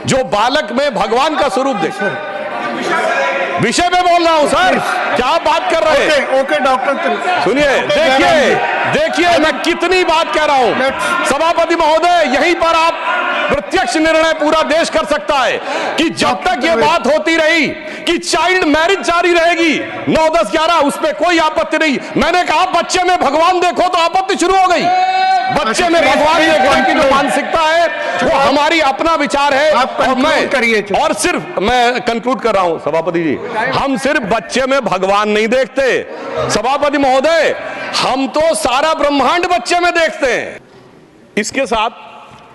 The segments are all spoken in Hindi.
जो बालक में भगवान का स्वरूप देखे। विषय में बोल रहा हूं सर, क्या आप बात कर रहे हैं? ओके डॉक्टर, सुनिए, देखिए मैं कितनी बात कह रहा हूं। सभापति महोदय, यहीं पर आप प्रत्यक्ष निर्णय पूरा देश कर सकता है कि जब तक ये बात होती रही कि चाइल्ड मैरिज जारी रहेगी 9, 10, 11, उस पर कोई आपत्ति नहीं। मैंने कहा बच्चे में भगवान देखो तो आपत्ति शुरू हो गई। बच्चे में भगवान देखने की जो मानसिकता है वो हमारी अपना विचार है। और सिर्फ मैं कंक्लूड कर रहा हूं सभापति जी, हम सिर्फ बच्चे में भगवान नहीं देखते सभापति महोदय, हम तो सारा ब्रह्मांड बच्चे में देखते हैं। इसके साथ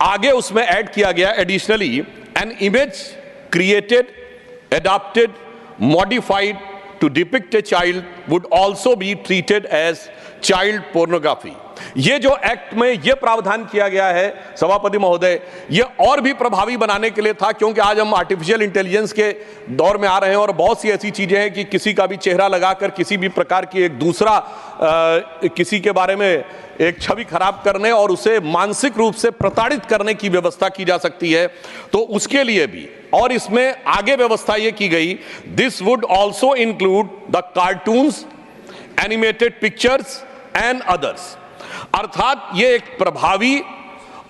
आगे उसमें ऐड किया गया additionally an image created, adopted, modified to depict a child would also be treated as child pornography। ये जो एक्ट में ये प्रावधान किया गया है सभापति महोदय, ये और भी प्रभावी बनाने के लिए था, क्योंकि आज हम आर्टिफिशियल इंटेलिजेंस के दौर में आ रहे हैं और बहुत सी ऐसी चीजें हैं कि किसी का भी चेहरा लगाकर किसी भी प्रकार की एक दूसरा किसी के बारे में एक छवि खराब करने और उसे मानसिक रूप से प्रताड़ित करने की व्यवस्था की जा सकती है। तो उसके लिए भी और इसमें आगे व्यवस्था यह की गई, this would also include the cartoons, animated pictures and others. अर्थात ये एक प्रभावी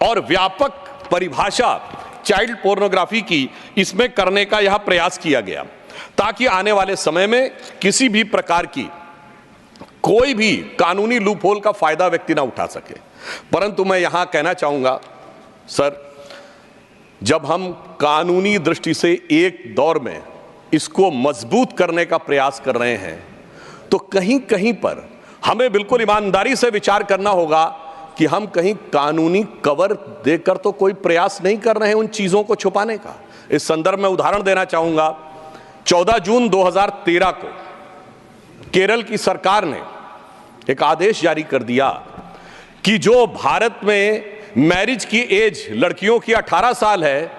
और व्यापक परिभाषा चाइल्ड पोर्नोग्राफी की इसमें करने का यह प्रयास किया गया, ताकि आने वाले समय में किसी भी प्रकार की कोई भी कानूनी लूपहोल का फायदा व्यक्ति ना उठा सके। परंतु मैं यहां कहना चाहूंगा सर, जब हम कानूनी दृष्टि से एक दौर में इसको मजबूत करने का प्रयास कर रहे हैं, तो कहीं कहीं पर हमें बिल्कुल ईमानदारी से विचार करना होगा कि हम कहीं कानूनी कवर देकर तो कोई प्रयास नहीं कर रहे हैं उन चीजों को छुपाने का। इस संदर्भ में उदाहरण देना चाहूंगा, 14 जून 2013 को केरल की सरकार ने एक आदेश जारी कर दिया कि जो भारत में मैरिज की एज लड़कियों की 18 साल है,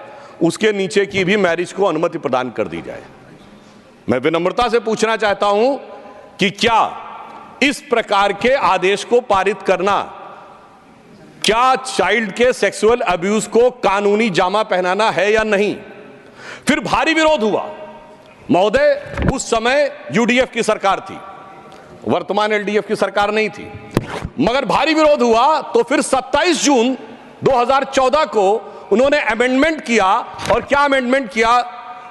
उसके नीचे की भी मैरिज को अनुमति प्रदान कर दी जाए। मैं विनम्रता से पूछना चाहता हूं कि क्या इस प्रकार के आदेश को पारित करना, क्या चाइल्ड के सेक्सुअल अब्यूज को कानूनी जामा पहनाना है या नहीं? फिर भारी विरोध हुआ महोदय। उस समय यूडीएफ की सरकार थी, वर्तमान एलडीएफ की सरकार नहीं थी, मगर भारी विरोध हुआ। तो फिर 27 जून 2014 को उन्होंने अमेंडमेंट किया। और क्या अमेंडमेंट किया,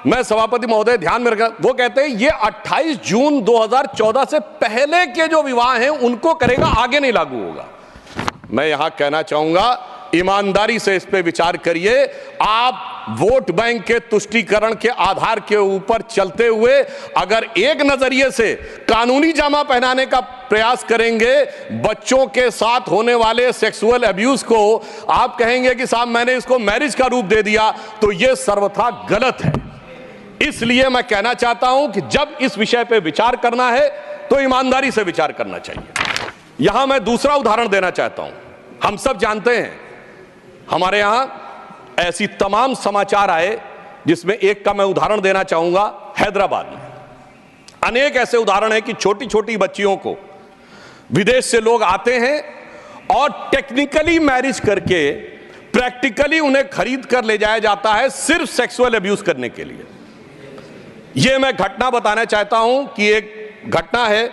मैं सभापति महोदय ध्यान में रखना, वो कहते हैं ये 28 जून 2014 से पहले के जो विवाह हैं उनको करेगा, आगे नहीं लागू होगा। मैं यहां कहना चाहूंगा, ईमानदारी से इस पे विचार करिए। आप वोट बैंक के तुष्टीकरण के आधार के ऊपर चलते हुए अगर एक नजरिए से कानूनी जामा पहनाने का प्रयास करेंगे बच्चों के साथ होने वाले सेक्सुअल अब्यूज को, आप कहेंगे कि साहब मैंने इसको मैरिज का रूप दे दिया, तो यह सर्वथा गलत है। इसलिए मैं कहना चाहता हूं कि जब इस विषय पे विचार करना है तो ईमानदारी से विचार करना चाहिए। यहां मैं दूसरा उदाहरण देना चाहता हूं। हम सब जानते हैं हमारे यहां ऐसी तमाम समाचार आए, जिसमें एक का मैं उदाहरण देना चाहूंगा। हैदराबाद में अनेक ऐसे उदाहरण हैं कि छोटी छोटी बच्चियों को विदेश से लोग आते हैं और टेक्निकली मैरिज करके प्रैक्टिकली उन्हें खरीद कर ले जाया जाता है सिर्फ सेक्सुअल अब्यूज करने के लिए। यह मैं घटना बताना चाहता हूं कि एक घटना है,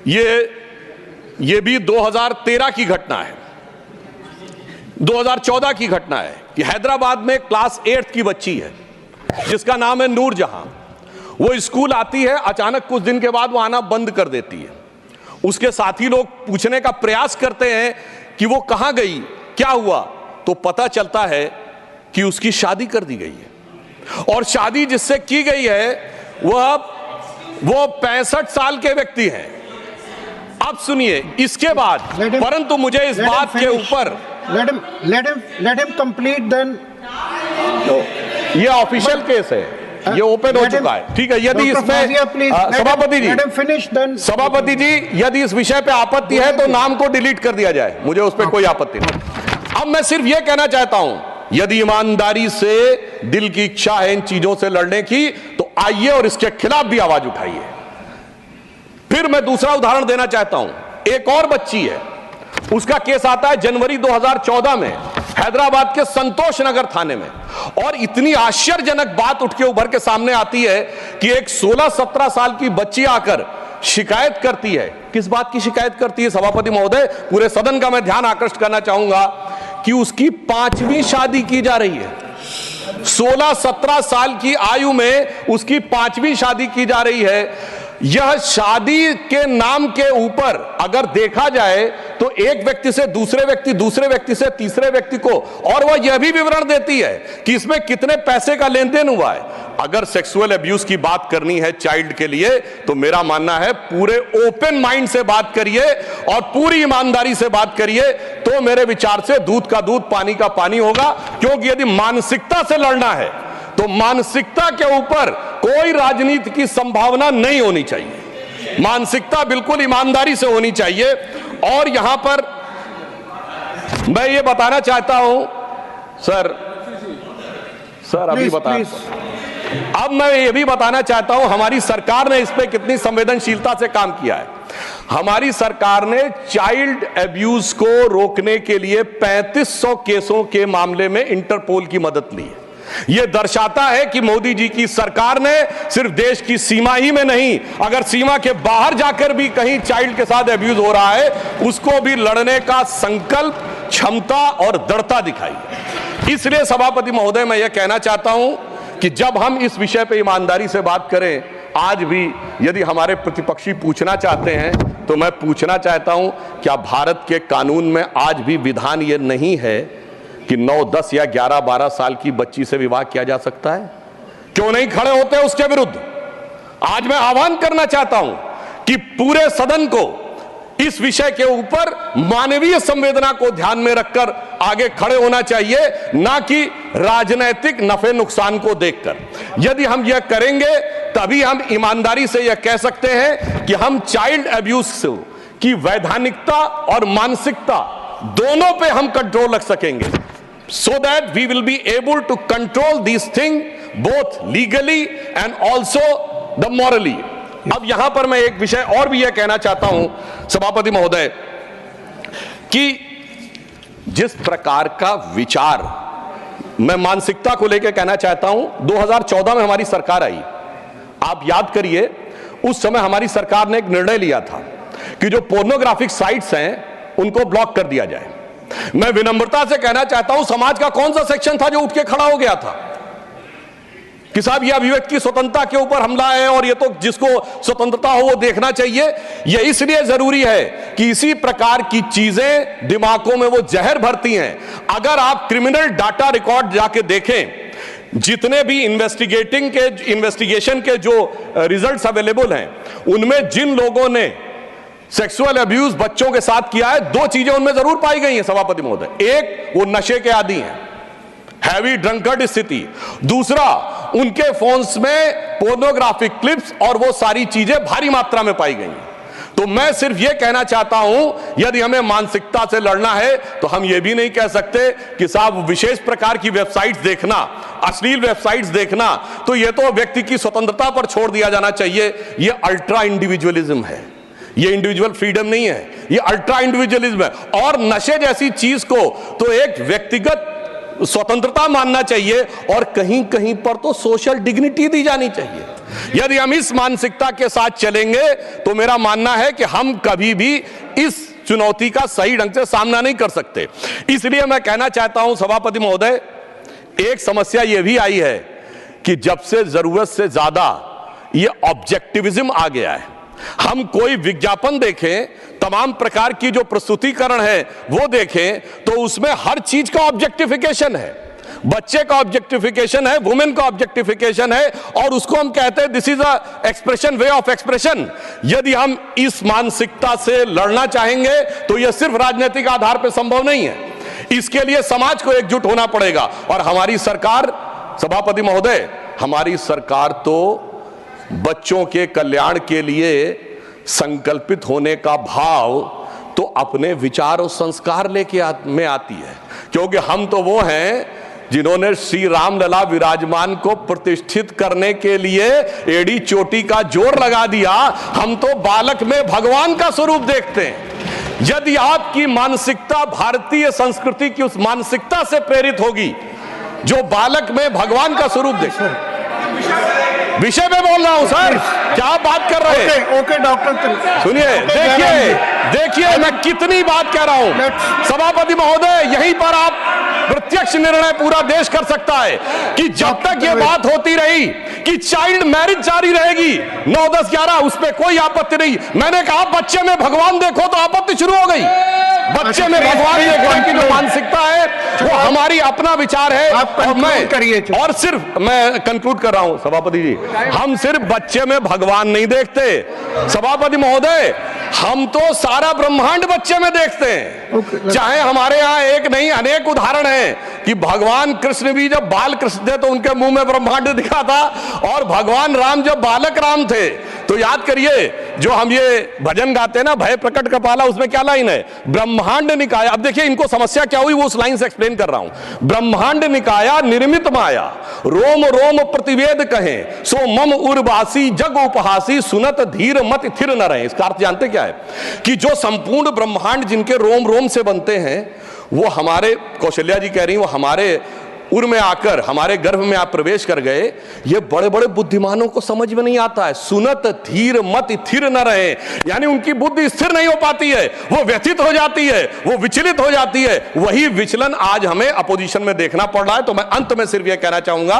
ये भी 2013 की घटना है, 2014 की घटना है कि हैदराबाद में क्लास 8 की बच्ची है जिसका नाम है नूर जहां। वो स्कूल आती है, अचानक कुछ दिन के बाद वो आना बंद कर देती है। उसके साथी लोग पूछने का प्रयास करते हैं कि वो कहां गई, क्या हुआ, तो पता चलता है कि उसकी शादी कर दी गई है। और शादी जिससे की गई है वो 65 साल के व्यक्ति हैं। अब सुनिए इसके बाद, परंतु मुझे इस बात के ऊपर let him complete then। ये ऑफिशियल केस है, ये ओपन हो चुका है, ठीक है। यदि इसमें सभापति जी यदि इस विषय पे आपत्ति है तो नाम को डिलीट कर दिया जाए, मुझे उस पर कोई आपत्ति नहीं। अब मैं सिर्फ ये कहना चाहता हूं, यदि ईमानदारी से दिल की इच्छा है इन चीजों से लड़ने की, तो आइए और इसके खिलाफ भी आवाज उठाइए। फिर मैं दूसरा उदाहरण देना चाहता हूं। एक और बच्ची है, उसका केस आता है जनवरी 2014 में हैदराबाद के संतोष नगर थाने में। और इतनी आश्चर्यजनक बात उठ के उभर के सामने आती है कि एक 16-17 साल की बच्ची आकर शिकायत करती है। किस बात की शिकायत करती है सभापति महोदय? पूरे सदन का मैं ध्यान आकृष्ट करना चाहूंगा कि उसकी 5वीं शादी की जा रही है। 16-17 साल की आयु में उसकी 5वीं शादी की जा रही है। यह शादी के नाम के ऊपर अगर देखा जाए तो एक व्यक्ति से दूसरे व्यक्ति से तीसरे व्यक्ति को, और वह यह भी विवरण देती है कि इसमें कितने पैसे का लेन देन हुआ है। अगर सेक्सुअल अब्यूज की बात करनी है चाइल्ड के लिए तो मेरा मानना है पूरे ओपन माइंड से बात करिए और पूरी ईमानदारी से बात करिए, तो मेरे विचार से दूध का दूध पानी का पानी होगा। क्योंकि यदि मानसिकता से लड़ना है तो मानसिकता के ऊपर कोई राजनीति की संभावना नहीं होनी चाहिए। मानसिकता बिल्कुल ईमानदारी से होनी चाहिए। और यहां पर मैं ये बताना चाहता हूं सर अभी बता, अब मैं ये भी बताना चाहता हूं हमारी सरकार ने इस पे कितनी संवेदनशीलता से काम किया है। हमारी सरकार ने चाइल्ड अब्यूज को रोकने के लिए 3500 केसों के मामले में इंटरपोल की मदद ली है। यह दर्शाता है कि मोदी जी की सरकार ने सिर्फ देश की सीमा ही में नहीं, अगर सीमा के बाहर जाकर भी कहीं चाइल्ड के साथ अब्यूज हो रहा है उसको भी लड़ने का संकल्प, क्षमता और दृढ़ता दिखाई। इसलिए सभापति महोदय मैं यह कहना चाहता हूं कि जब हम इस विषय पे ईमानदारी से बात करें, आज भी यदि हमारे प्रतिपक्षी पूछना चाहते हैं तो मैं पूछना चाहता हूं, क्या भारत के कानून में आज भी विधान यह नहीं है कि 9, 10 या 11, 12 साल की बच्ची से विवाह किया जा सकता है? क्यों नहीं खड़े होते उसके विरुद्ध? आज मैं आह्वान करना चाहता हूं कि पूरे सदन को इस विषय के ऊपर मानवीय संवेदना को ध्यान में रखकर आगे खड़े होना चाहिए, ना कि राजनीतिक नफे नुकसान को देखकर। यदि हम यह करेंगे तभी हम ईमानदारी से यह कह सकते हैं कि हम चाइल्ड अब्यूज की वैधानिकता और मानसिकता दोनों पे हम कंट्रोल रख सकेंगे, so that we will be able to control these things both legally and also the morally। अब यहां पर मैं एक विषय और भी यह कहना चाहता हूं सभापति महोदय कि जिस प्रकार का विचार मैं मानसिकता को लेकर कहना चाहता हूं, 2014 में हमारी सरकार आई। आप याद करिए उस समय हमारी सरकार ने एक निर्णय लिया था कि जो पोर्नोग्राफिक साइट्स हैं उनको ब्लॉक कर दिया जाए। मैं विनम्रता से कहना चाहता हूं समाज का कौन सा सेक्शन था जो उठ के खड़ा हो गया था कि साहब ये अभिव्यक्ति की स्वतंत्रता के ऊपर हमला है और ये तो जिसको स्वतंत्रता हो वो देखना चाहिए। यह इसलिए जरूरी है कि इसी प्रकार की चीजें दिमागों में वो जहर भरती हैं। अगर आप क्रिमिनल डाटा रिकॉर्ड जाके देखें, जितने भी इन्वेस्टिगेशन के जो रिजल्ट्स अवेलेबल हैं उनमें जिन लोगों ने सेक्सुअल अब्यूज बच्चों के साथ किया है, 2 चीजें उनमें जरूर पाई गई हैं सभापति महोदय। एक, वो नशे के आदी हैं, हैवी ड्रंकर्ड स्थिति। दूसरा, उनके फोन्स में पोर्नोग्राफिक क्लिप्स और वो सारी चीजें भारी मात्रा में पाई गई। तो मैं सिर्फ ये कहना चाहता हूं, यदि हमें मानसिकता से लड़ना है तो हम ये भी नहीं कह सकते कि साहब विशेष प्रकार की वेबसाइट्स देखना, अश्लील वेबसाइट्स देखना, तो ये तो व्यक्ति की स्वतंत्रता पर छोड़ दिया जाना चाहिए। ये अल्ट्रा इंडिविजुअलिज्म है, ये इंडिविजुअल फ्रीडम नहीं है, ये अल्ट्रा इंडिविजुअलिज्म है। और नशे जैसी चीज को तो एक व्यक्तिगत स्वतंत्रता मानना चाहिए और कहीं कहीं पर तो सोशल डिग्निटी दी जानी चाहिए। यदि हम इस मानसिकता के साथ चलेंगे तो मेरा मानना है कि हम कभी भी इस चुनौती का सही ढंग से सामना नहीं कर सकते। इसलिए मैं कहना चाहता हूं सभापति महोदय, एक समस्या यह भी आई है कि जब से जरूरत से ज्यादा ये ऑब्जेक्टिविज्म आ गया है। हम कोई विज्ञापन देखें, तमाम प्रकार की जो प्रस्तुतिकरण है वो देखें तो उसमें हर चीज का ऑब्जेक्टिफिकेशन है। बच्चे का ऑब्जेक्टिफिकेशन है, वुमेन का ऑब्जेक्टिफिकेशन है, और उसको हम कहते हैं this is a expression, way of expression. यदि हम इस मानसिकता से लड़ना चाहेंगे तो यह सिर्फ राजनीतिक आधार पर संभव नहीं है। इसके लिए समाज को एकजुट होना पड़ेगा। और हमारी सरकार, सभापति महोदय, हमारी सरकार तो बच्चों के कल्याण के लिए संकल्पित होने का भाव तो अपने विचार और संस्कार लेके में आती है, क्योंकि हम तो वो हैं जिन्होंने श्री रामलला विराजमान को प्रतिष्ठित करने के लिए एड़ी चोटी का जोर लगा दिया। हम तो बालक में भगवान का स्वरूप देखते हैं। यदि आपकी मानसिकता भारतीय संस्कृति की उस मानसिकता से प्रेरित होगी जो बालक में भगवान का स्वरूप देखे। विषय में बोल रहा हूं सर, क्या आप बात कर रहे हैं? ओके डॉक्टर, सुनिए, देखिए मैं कितनी बात कह रहा हूं। सभापति महोदय, यहीं पर आप प्रत्यक्ष निर्णय पूरा देश कर सकता है कि जब तक ये बात होती रही कि चाइल्ड मैरिज जारी रहेगी 9, 10, 11, उस पर कोई आपत्ति नहीं। मैंने कहा बच्चे में भगवान देखो तो आपत्ति शुरू हो गई। बच्चे में भगवान देखने की जो मानसिकता है वो हमारी अपना विचार है। और सिर्फ मैं कंक्लूड कर रहा हूं सभापति जी, हम सिर्फ बच्चे में भगवान नहीं देखते सभापति महोदय, हम तो सारा ब्रह्मांड बच्चे में देखते हैं। चाहे हमारे यहाँ एक नहीं अनेक उदाहरण हैं कि भगवान कृष्ण भी जब बाल कृष्ण थे तो उनके मुंह में ब्रह्मांड दिखा था, और भगवान राम जब बालक राम थे तो याद करिए जो हम ये भजन गाते हैं ना, भय प्रकट कपाला, उसमें क्या लाइन है? ब्रह्मांड निकाया। अब देखिए इनको समस्या क्या हुई वो उस लाइन से एक्सप्लेन कर रहा हूं। ब्रह्मांड निकाया निर्मित माया, रोम रोम प्रतिवेद कहें, सो मम उर्वासी जग उपहासी, सुनत धीर मत थिर न रहे। इसका अर्थ जानते क्या है? कि जो संपूर्ण ब्रह्मांड जिनके रोम रोम से बनते हैं वो हमारे, कौशल्या जी कह रही वो हमारे उर में आकर हमारे गर्भ में आप प्रवेश कर गए, ये बड़े बड़े बुद्धिमानों को समझ में नहीं आता है। सुनत धीर मत थिर न रहे, यानी उनकी बुद्धि स्थिर नहीं हो पाती है, वो व्यथित हो जाती है, वो विचलित हो जाती है। वही विचलन आज हमें अपोजिशन में देखना पड़ रहा है। तो मैं अंत में सिर्फ यह कहना चाहूंगा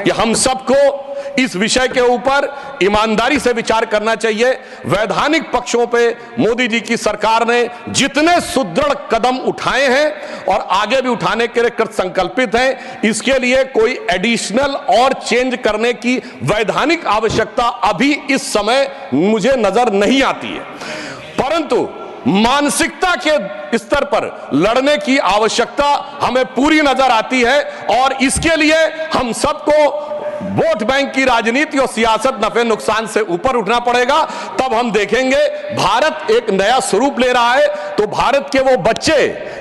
कि हम सबको इस विषय के ऊपर ईमानदारी से विचार करना चाहिए। वैधानिक पक्षों पे मोदी जी की सरकार ने जितने सुदृढ़ कदम उठाए हैं और आगे भी उठाने के लिए कृत संकल्पित हैं, इसके लिए कोई एडिशनल और चेंज करने की वैधानिक आवश्यकता अभी इस समय मुझे नजर नहीं आती है। परंतु मानसिकता के स्तर पर लड़ने की आवश्यकता हमें पूरी नजर आती है, और इसके लिए हम सबको वोट बैंक की राजनीति और सियासत नफे नुकसान से ऊपर उठना पड़ेगा। तब हम देखेंगे भारत एक नया स्वरूप ले रहा है। तो भारत के वो बच्चे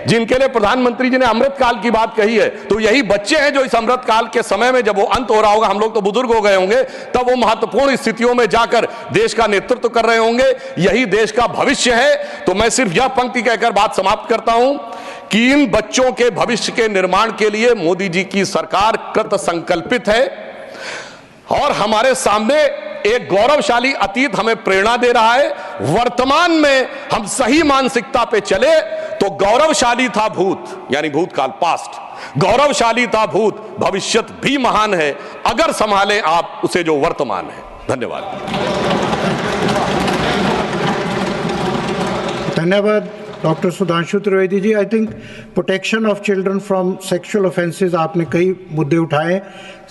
जिनके लिए प्रधानमंत्री जी ने अमृत काल की बात कही है, तो यही बच्चे हैं जो इस अमृत काल के समय में जब वो अंत हो रहा होगा, हम लोग तो बुजुर्ग हो गए होंगे, तब वो महत्वपूर्ण स्थितियों में जाकर देश का नेतृत्व कर रहे होंगे। यही देश का भविष्य है। तो मैं सिर्फ यह पंक्ति कहकर बात समाप्त करता हूं कि इन बच्चों के भविष्य के निर्माण के लिए मोदी जी की सरकार कृत संकल्पित है, और हमारे सामने एक गौरवशाली अतीत हमें प्रेरणा दे रहा है। वर्तमान में हम सही मानसिकता पे चले तो गौरवशाली था भूत, यानी भूतकाल पास्ट, गौरवशाली था भूत, भविष्यत भी महान है अगर संभालें आप उसे जो वर्तमान है। धन्यवाद। धन्यवाद doctor Sudhanshu Trivedi ji. I think protection of children from sexual offences आपने कई मुद्दे उठाए।